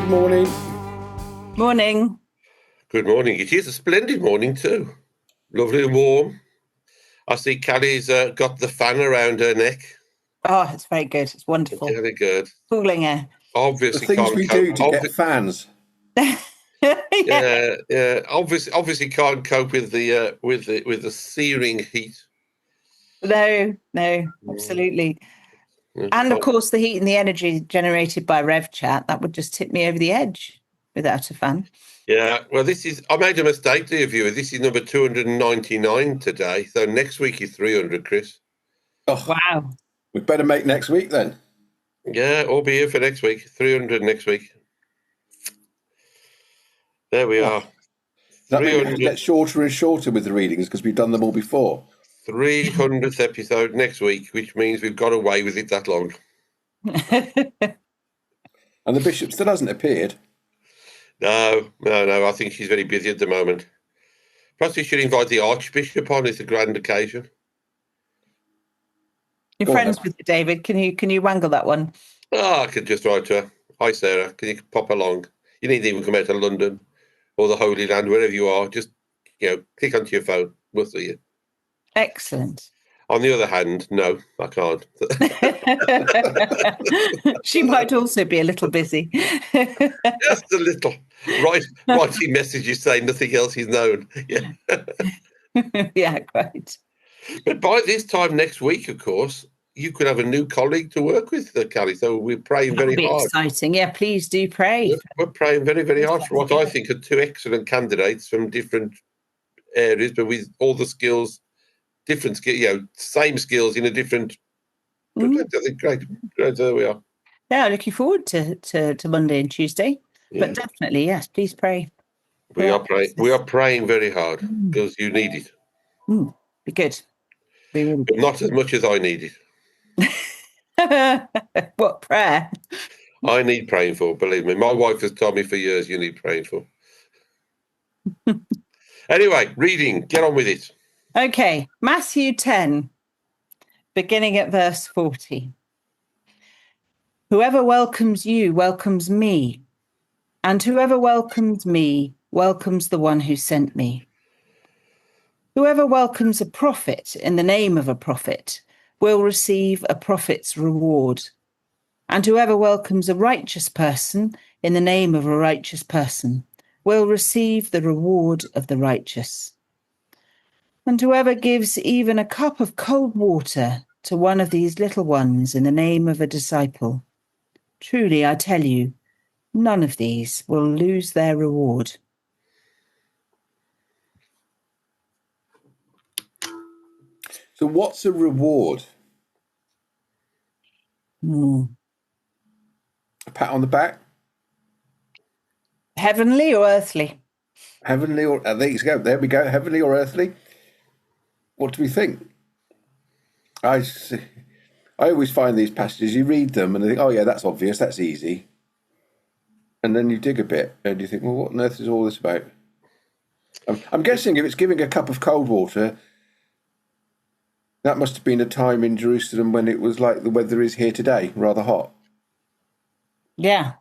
Good morning. Morning. Good morning. It is a splendid morning too. Lovely and warm. I see Callie's got the fan around her neck. Oh, it's very good. It's wonderful. Very good. Cooling air. Obviously, The things can't we cope. do to get fans. Yeah. Obviously can't cope with the searing heat. No, absolutely. And of course, the heat and the energy generated by Rev Chat, that would just tip me over the edge without a fan. Yeah, well, I made a mistake, dear viewer. This is number 299 today. So next week is 300, Chris. Oh, wow. We better make next week then. Yeah, I'll be here for next week. 300 next week. There we are. That means we have to get shorter and shorter with the readings because we've done them all before. 300th episode next week, which means we've got away with it that long. And the bishop still hasn't appeared. No. I think she's very busy at the moment. Perhaps we should invite the Archbishop on. It's a grand occasion. You're friends with David. Can you wangle that one? I could just write to her. Hi, Sarah. Can you pop along? You need to even come out to London or the Holy Land, wherever you are. Just, click onto your phone. We'll see you. Excellent. On the other hand, no, I can't. She might also be a little busy. Just a little. Writing messages saying nothing else is known. Yeah. Yeah, quite. But by this time next week, of course, you could have a new colleague to work with, Callie. So we're praying very hard. Exciting. Yeah, please do pray. We're praying very, very hard for what I think are two excellent candidates from different areas, but with all the skills, different skills, same skills in a different. I think great. There we are. Yeah, looking forward to Monday and Tuesday. Yeah. But definitely, yes, please pray. We are praying. We are praying very hard because you need it. Be good. Be really good. But not as much as I need it. What prayer? I need praying for, believe me. My wife has told me for years you need praying for. Anyway, reading. Get on with it. Okay, Matthew 10, beginning at verse 40. Whoever welcomes you welcomes me, and whoever welcomes me welcomes the one who sent me. Whoever welcomes a prophet in the name of a prophet will receive a prophet's reward, and whoever welcomes a righteous person in the name of a righteous person will receive the reward of the righteous. And whoever gives even a cup of cold water to one of these little ones in the name of a disciple, truly I tell you, none of these will lose their reward. So what's a reward? A pat on the back? Heavenly or earthly? Heavenly or, there we go, heavenly or earthly? What do we think? I always find these passages, you read them and I think, oh yeah, that's obvious, that's easy. And then you dig a bit and you think, well, what on earth is all this about? I'm guessing if it's giving a cup of cold water, that must have been a time in Jerusalem when it was like the weather is here today, rather hot. Yeah.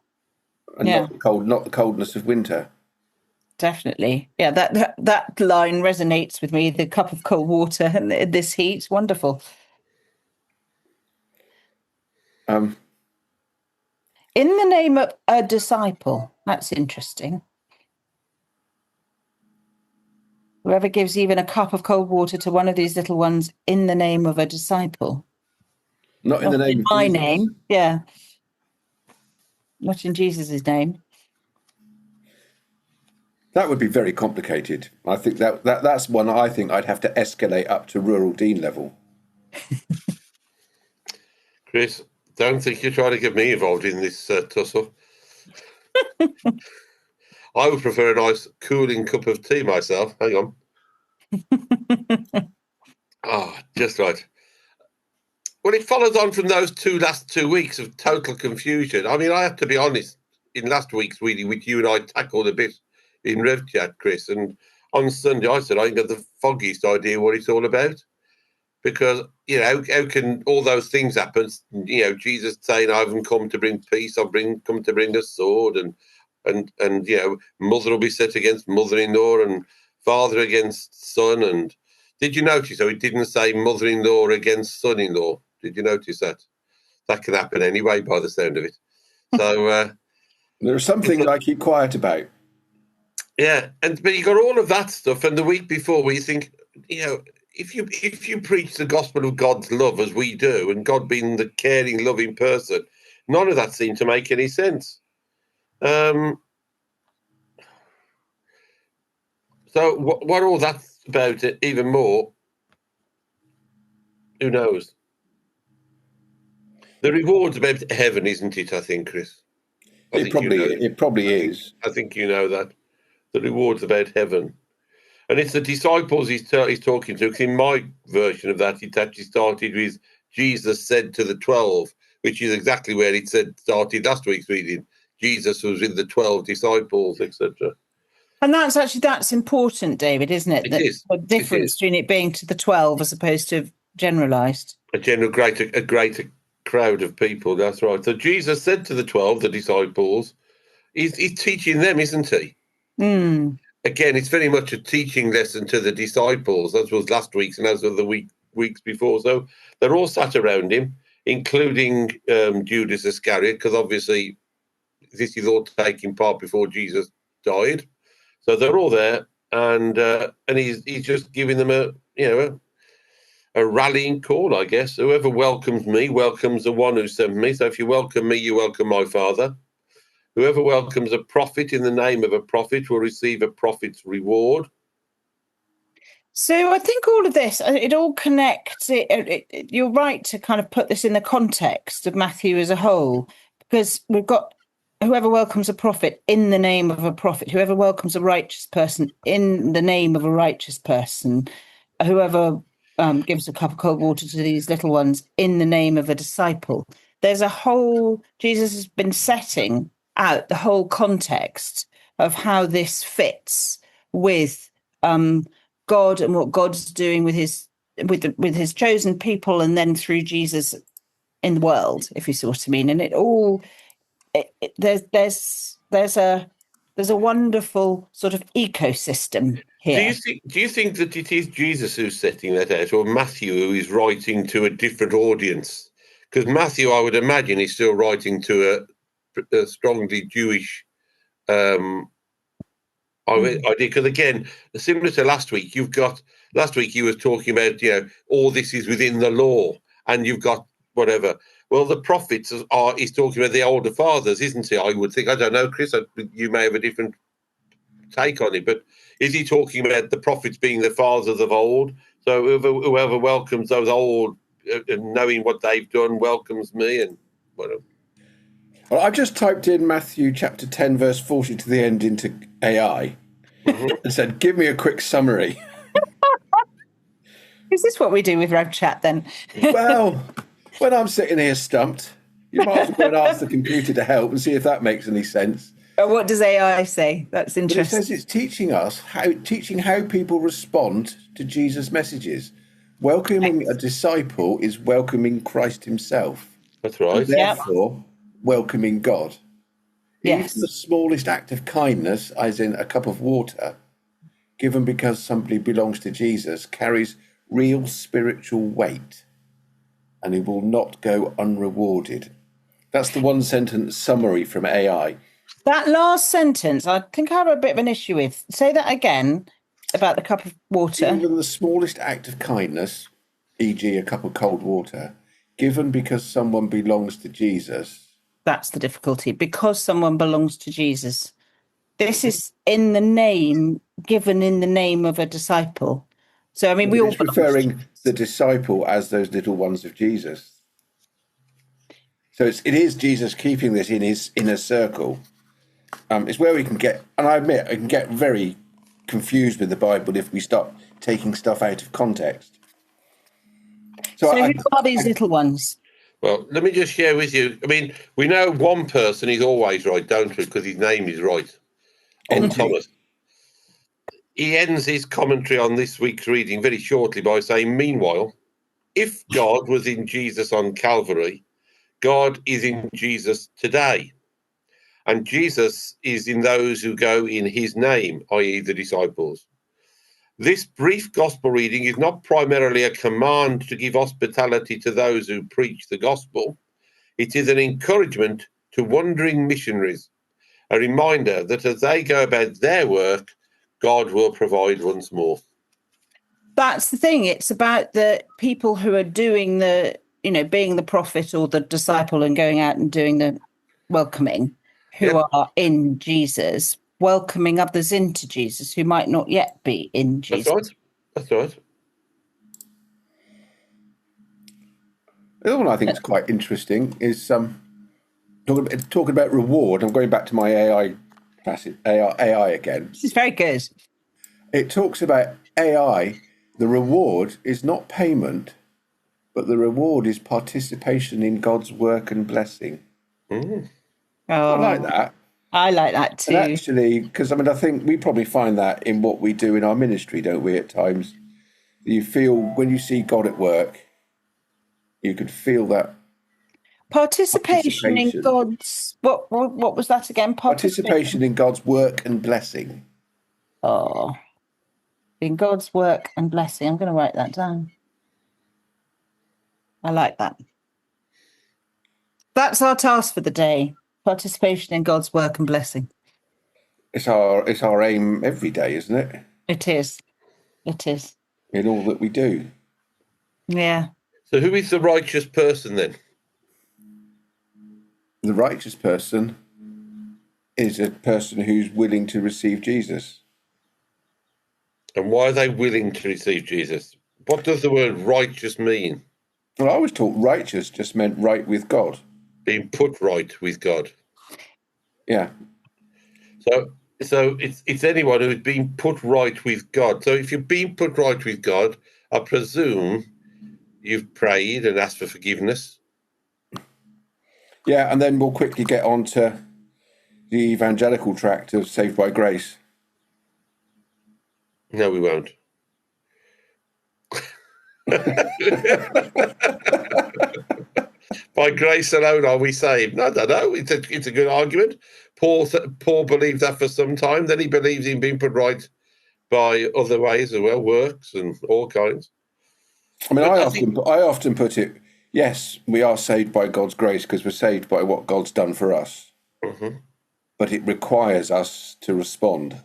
And not the coldness of winter. Definitely. Yeah, that line resonates with me. The cup of cold water and this heat, wonderful. In the name of a disciple, that's interesting. Whoever gives even a cup of cold water to one of these little ones in the name of a disciple. Not in the name of my Jesus. name, yeah. Not in Jesus' name. That would be very complicated. I think that's one I think I'd have to escalate up to rural dean level. Chris, don't think you're trying to get me involved in this tussle. I would prefer a nice cooling cup of tea myself. Hang on. Just right. Well, it follows on from those last 2 weeks of total confusion. I mean, I have to be honest, in last week's reading, which you and I tackled a bit in Rev Chat, Chris, and on Sunday I said I ain't got the foggiest idea what it's all about. Because, how can all those things happen? Jesus saying, I haven't come to bring peace, come to bring a sword, and mother will be set against mother-in-law and father against son. And did you notice, he didn't say mother-in-law against son-in-law? Did you notice that? That can happen anyway, by the sound of it. So there are some things I keep quiet about. Yeah, but you got all of that stuff, and the week before, where you think, if you preach the gospel of God's love as we do, and God being the caring, loving person, none of that seemed to make any sense. So what all that's about, it even more, who knows? The reward's about heaven, isn't it? I think, Chris. It probably is. I think you know that the reward's about heaven. And it's the disciples he's talking to, because in my version of that, it actually started with Jesus said to the 12, which is exactly where it started last week's reading. Jesus was with the 12 disciples, etc. And that's important, David, isn't it? It is. The difference between it being to the 12 as opposed to generalised. A greater crowd of people, that's right. So Jesus said to the 12, the disciples, he's teaching them, isn't he? Mm. Again, it's very much a teaching lesson to the disciples, as was last week's and as was the weeks before. So they're all sat around him, including Judas Iscariot, because obviously this is all taking part before Jesus died. So they're all there, and he's just giving them a rallying call, I guess. Whoever welcomes me welcomes the one who sent me. So if you welcome me, you welcome my Father. Whoever welcomes a prophet in the name of a prophet will receive a prophet's reward. So I think all of this, it all connects. You're right to kind of put this in the context of Matthew as a whole, because we've got whoever welcomes a prophet in the name of a prophet, whoever welcomes a righteous person in the name of a righteous person, whoever gives a cup of cold water to these little ones in the name of a disciple. There's a whole, Jesus has been setting out the whole context of how this fits with God and what God's doing with his chosen people, and then through Jesus in the world, if you see what I mean. And it all there's a wonderful sort of ecosystem here. Do you think that it is Jesus who's setting that out, or Matthew who is writing to a different audience? Because Matthew, I would imagine, is still writing to a strongly Jewish idea. Because again, similar to last week, last week he was talking about all this is within the law, and you've got whatever. Well, the prophets he's talking about the older fathers, isn't he? I would think. I don't know, Chris. You may have a different take on it, but is he talking about the prophets being the fathers of old? So whoever welcomes those old, knowing what they've done, welcomes me, and whatever. Well, I just typed in Matthew chapter 10, verse 40 to the end into AI and said, give me a quick summary. Is this what we do with Rev Chat then? Well, when I'm sitting here stumped, you might as well ask the computer to help and see if that makes any sense. What does AI say? That's interesting. But it says it's teaching how people respond to Jesus' messages. Welcoming a disciple is welcoming Christ himself. That's right. Therefore, welcoming God. Yes. Even the smallest act of kindness, as in a cup of water, given because somebody belongs to Jesus, carries real spiritual weight, and it will not go unrewarded. That's the one sentence summary from AI. That last sentence, I think I have a bit of an issue with. Say that again about the cup of water. Even the smallest act of kindness, e.g. a cup of cold water, given because someone belongs to Jesus. That's the difficulty, because someone belongs to Jesus. This is in the name, given in the name of a disciple. So, I mean, we all referring the disciple as those little ones of Jesus. So it is Jesus keeping this in his inner circle. It's where we can get, and I admit, I can get very confused with the Bible if we start taking stuff out of context. So who are these little ones? Well, let me just share with you. I mean, we know one person is always right, don't we? Because his name is right. Thomas. He ends his commentary on this week's reading very shortly by saying, meanwhile, if God was in Jesus on Calvary, God is in Jesus today. And Jesus is in those who go in his name, i.e. the disciples. This brief gospel reading is not primarily a command to give hospitality to those who preach the gospel. It is an encouragement to wandering missionaries, a reminder that as they go about their work, God will provide once more. That's the thing. It's about the people who are doing the, being the prophet or the disciple and going out and doing the welcoming, who are in Jesus, welcoming others into Jesus who might not yet be in Jesus. That's right. The other one I think is quite interesting is talking about reward. I'm going back to my AI again. This is very good. It talks about AI. The reward is not payment, but the reward is participation in God's work and blessing. Mm. I like that. I like that too. And actually, because I think we probably find that in what we do in our ministry, don't we? At times, you feel when you see God at work, you could feel that participation in God's what was that again? Participation in God's work and blessing. Oh, in God's work and blessing. I'm going to write that down. I like that. That's our task for the day. Participation in God's work and blessing. It's our aim every day, isn't it? It is. It is. In all that we do. Yeah. So who is the righteous person then? The righteous person is a person who's willing to receive Jesus. And why are they willing to receive Jesus? What does the word righteous mean? Well, I was taught righteous just meant right with God. Being put right with God. Yeah. So it's anyone who's been put right with God. So if you've been put right with God, I presume you've prayed and asked for forgiveness. Yeah, and then we'll quickly get on to the evangelical tract of Saved by Grace. No, we won't. By grace alone are we saved? No, I don't know. It's a good argument. Paul believed that for some time. Then he believes in being put right by other ways as well, works and all kinds. I mean, I often put it, yes, we are saved by God's grace because we're saved by what God's done for us. Mm-hmm. But it requires us to respond.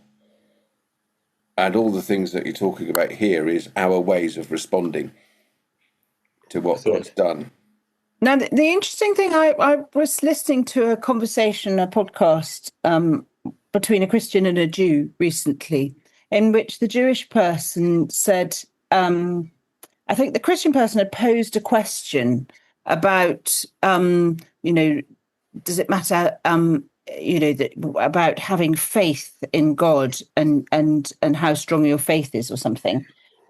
And all the things that you're talking about here is our ways of responding to what God's done. Now, the interesting thing, I was listening to a conversation, a podcast between a Christian and a Jew recently, in which the Jewish person said, I think the Christian person had posed a question about, does it matter, about having faith in God and how strong your faith is or something.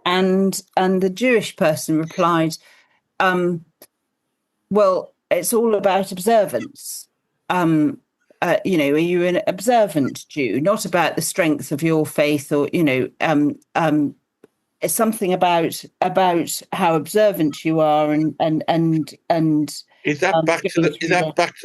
And the Jewish person replied, well, it's all about observance. Are you an observant Jew? Not about the strength of your faith, or it's something about how observant you are, and is that back to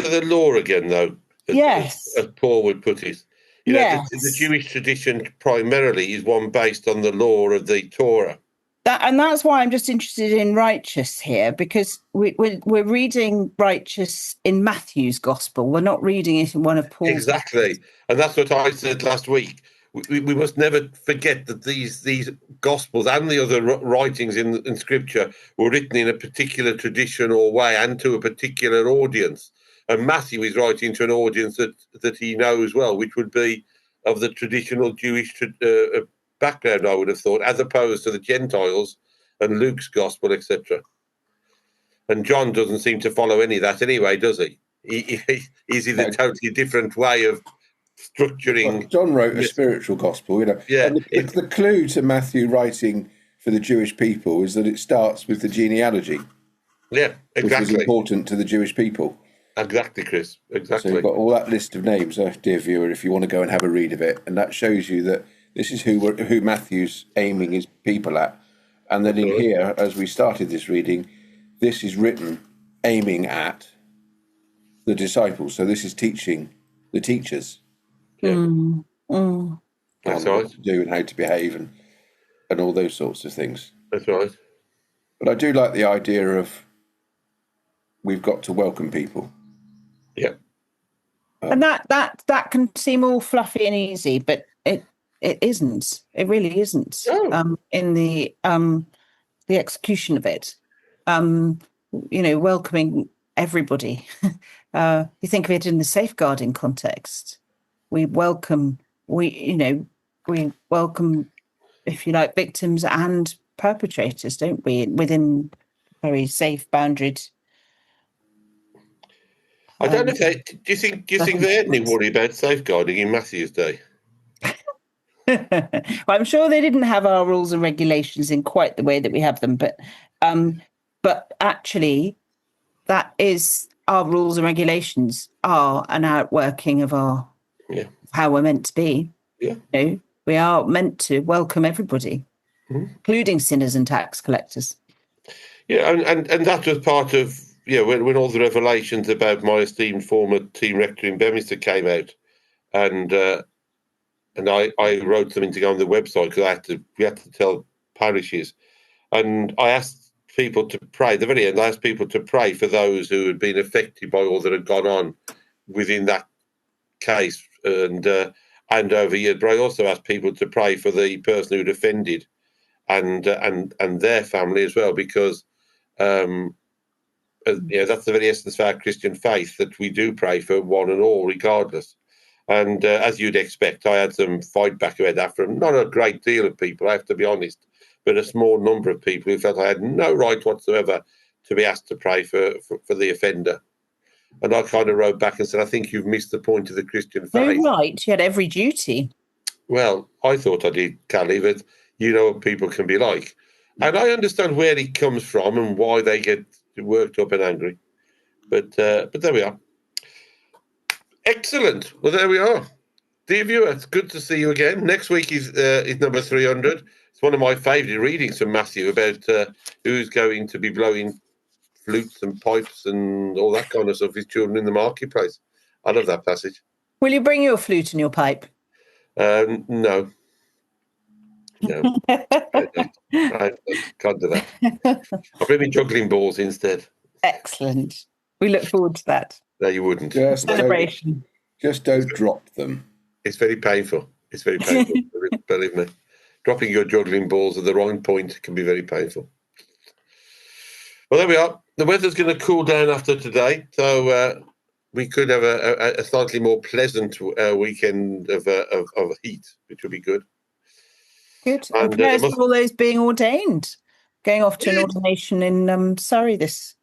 the law again, though? Yes, as Paul would put it. The Jewish tradition primarily is one based on the law of the Torah. That's why I'm just interested in righteous here, because we're reading righteous in Matthew's gospel. We're not reading it in one of Paul's. Exactly. And that's what I said last week. We must never forget that these gospels and the other writings in Scripture were written in a particular tradition or way and to a particular audience. And Matthew is writing to an audience that he knows well, which would be of the traditional Jewish background, I would have thought, as opposed to the Gentiles and Luke's gospel, etc. And John doesn't seem to follow any of that anyway, does he? He's in a totally different way of structuring. Well, John wrote a spiritual gospel, Yeah. And the clue to Matthew writing for the Jewish people is that it starts with the genealogy. Yeah, exactly. Which was important to the Jewish people. Exactly, Chris. Exactly. So you've got all that list of names, dear viewer, if you want to go and have a read of it, and that shows you that this is who Matthew's aiming his people at. And then in here, as we started this reading, this is written aiming at the disciples. So this is teaching the teachers Yeah. on what to do and how to behave and all those sorts of things. That's right. But I do like the idea of we've got to welcome people. Yeah. And that can seem all fluffy and easy, but it isn't. It really isn't. Oh. In the execution of it, welcoming everybody. You think of it in the safeguarding context. We welcome, if you like, victims and perpetrators, don't we? Within very safe boundaried. I don't know. Do you think they had any worry about safeguarding in Matthew's day? Well, I'm sure they didn't have our rules and regulations in quite the way that we have them, but actually, that is our rules and regulations are an outworking of how we're meant to be. Yeah, we are meant to welcome everybody, including sinners and tax collectors. Yeah, and that was part of when all the revelations about my esteemed former team rector in Beaminster came out, and I wrote something to go on the website because we had to tell parishes, and I asked people to pray. At the very end, I asked people to pray for those who had been affected by all that had gone on within that case and over years. But I also asked people to pray for the person who'd offended and their family as well, because that's the very essence of our Christian faith, that we do pray for one and all, regardless. And as you'd expect, I had some fight back about that from not a great deal of people, I have to be honest, but a small number of people who felt I had no right whatsoever to be asked to pray for the offender. And I kind of wrote back and said, I think you've missed the point of the Christian faith. No, right. You had every duty. Well, I thought I did, Callie, but you know what people can be like. And I understand where it comes from and why they get worked up and angry. But there we are. Excellent. Well, there we are. Dear viewer, it's good to see you again. Next week is number 300. It's one of my favourite readings from Matthew about who's going to be blowing flutes and pipes and all that kind of stuff, his children in the marketplace. I love that passage. Will you bring your flute and your pipe? No. I can't do that. I'll bring me juggling balls instead. Excellent. We look forward to that. No, you wouldn't. Celebration. Just don't drop them. It's very painful. It's very painful. Believe me. Dropping your juggling balls at the wrong point can be very painful. Well, there we are. The weather's going to cool down after today, so we could have a slightly more pleasant weekend of heat, which would be good. Good. And prayers for all those being ordained, going off to an ordination in Surrey this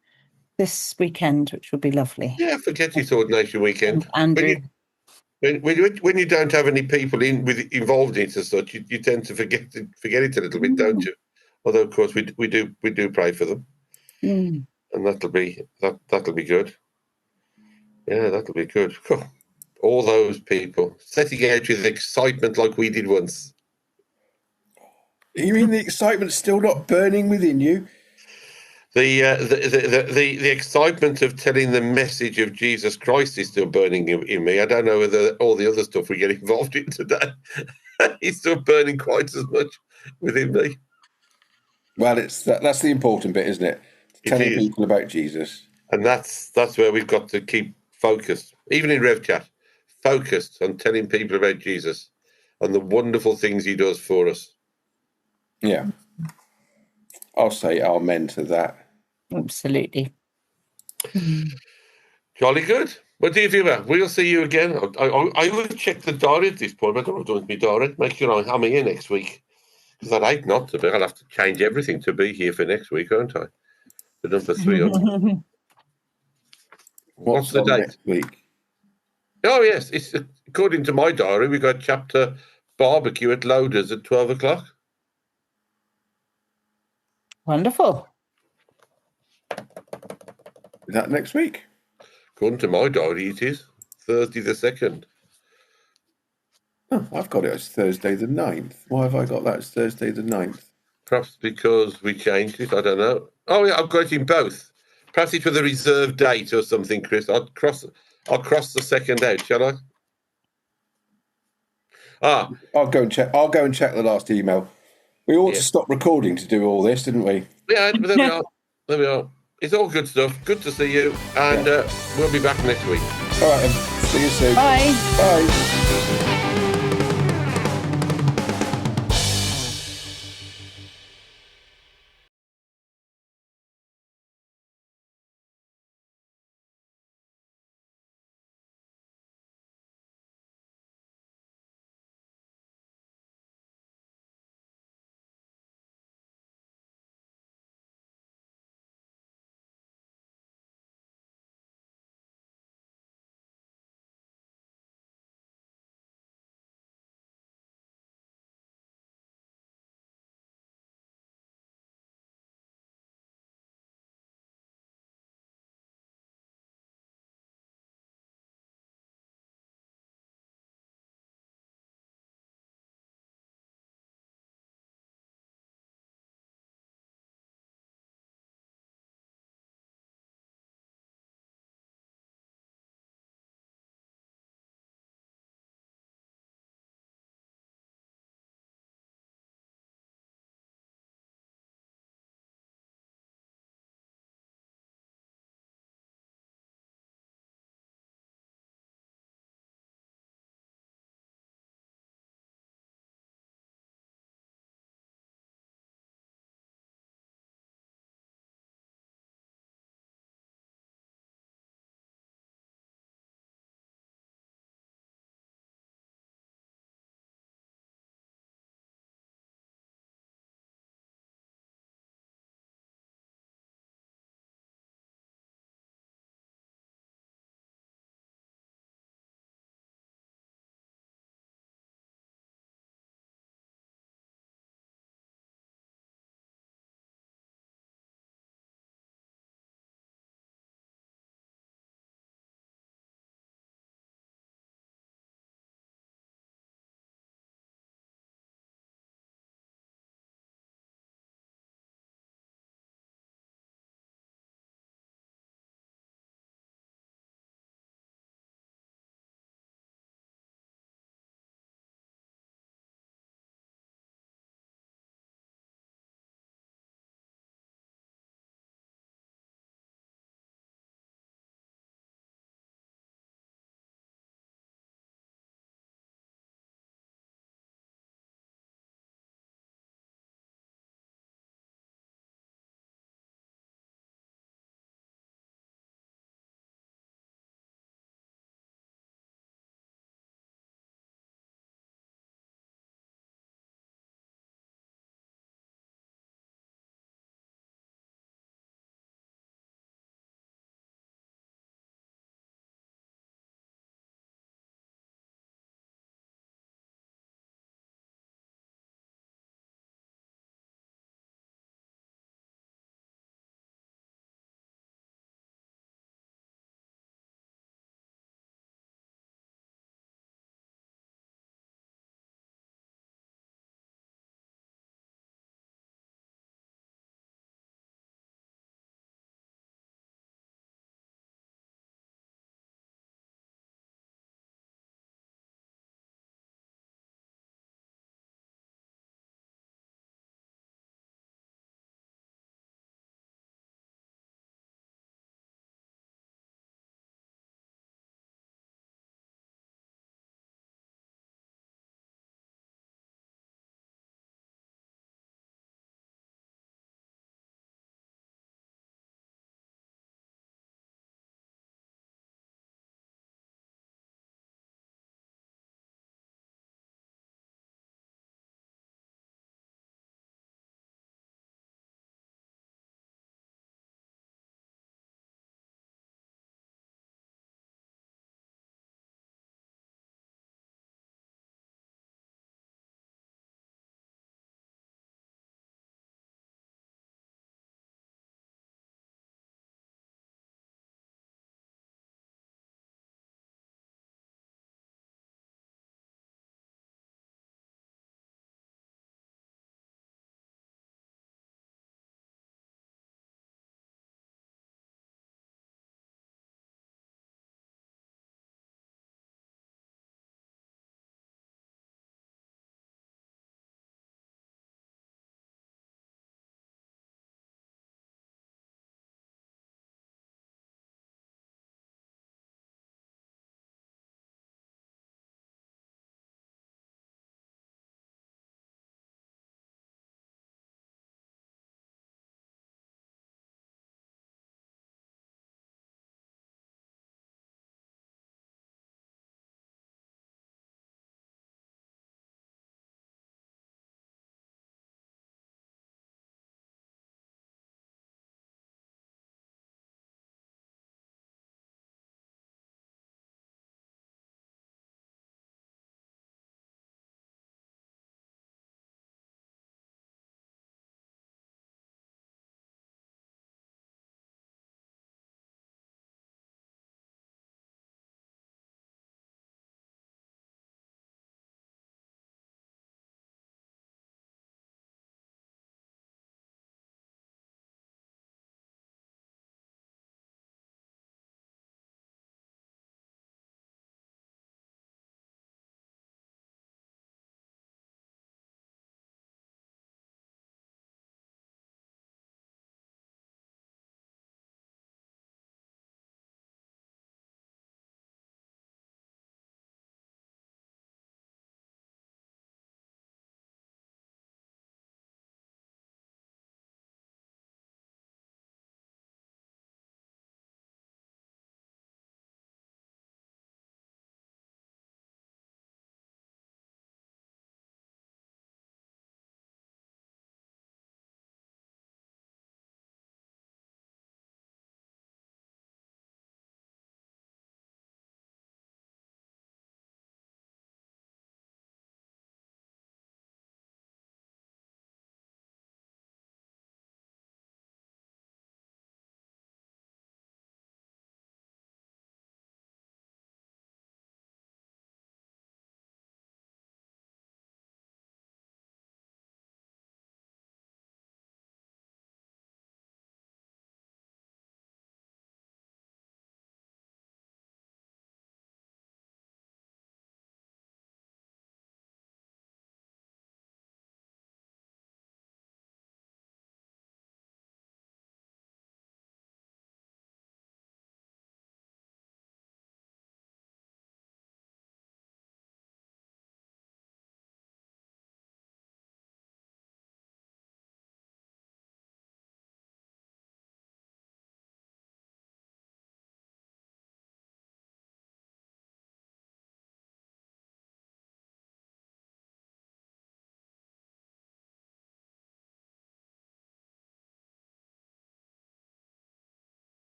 weekend, which will be lovely. Yeah, forget this ordination weekend. Andrew. When you don't have any people involved in it as such, you tend to forget it a little bit, don't you? Although, of course, we do pray for them, and that'll be good. Yeah, that'll be good. Cool. All those people setting out with excitement like we did once. You mean the excitement's still not burning within you? The excitement of telling the message of Jesus Christ is still burning in me. I don't know whether all the other stuff we get involved in today is still burning quite as much within me. Well, that's the important bit, isn't it? Telling people about Jesus. And that's where we've got to keep focused, even in RevChat, focused on telling people about Jesus and the wonderful things he does for us. Yeah. I'll say amen to that. Absolutely. Jolly good. Well, dear viewer, we'll see you again. I will check the diary at this point. I don't know what I'm doing with my diary. Make sure I'm here next week. Because I'd hate not to be. I'll have to change everything to be here for next week, won't I? The number 300. What's the date? Next week? Oh, yes. It's according to my diary, we've got chapter barbecue at Loaders at 12 o'clock. Wonderful. Is that next week? According to my diary, it is Thursday the 2nd. Oh, I've got it as Thursday the 9th. Why have I got that as Thursday the 9th? Perhaps because we changed it. I don't know. Oh yeah, I've got it in both. Perhaps it was a reserved date or something, Chris. I'll cross the second out, shall I? I'll go and check the last email. We ought Yeah. to stop recording to do all this, didn't we? Yeah, but there we are. There we are. It's all good stuff. Good to see you, and we'll be back next week. All right, then. See you soon. Bye. Bye.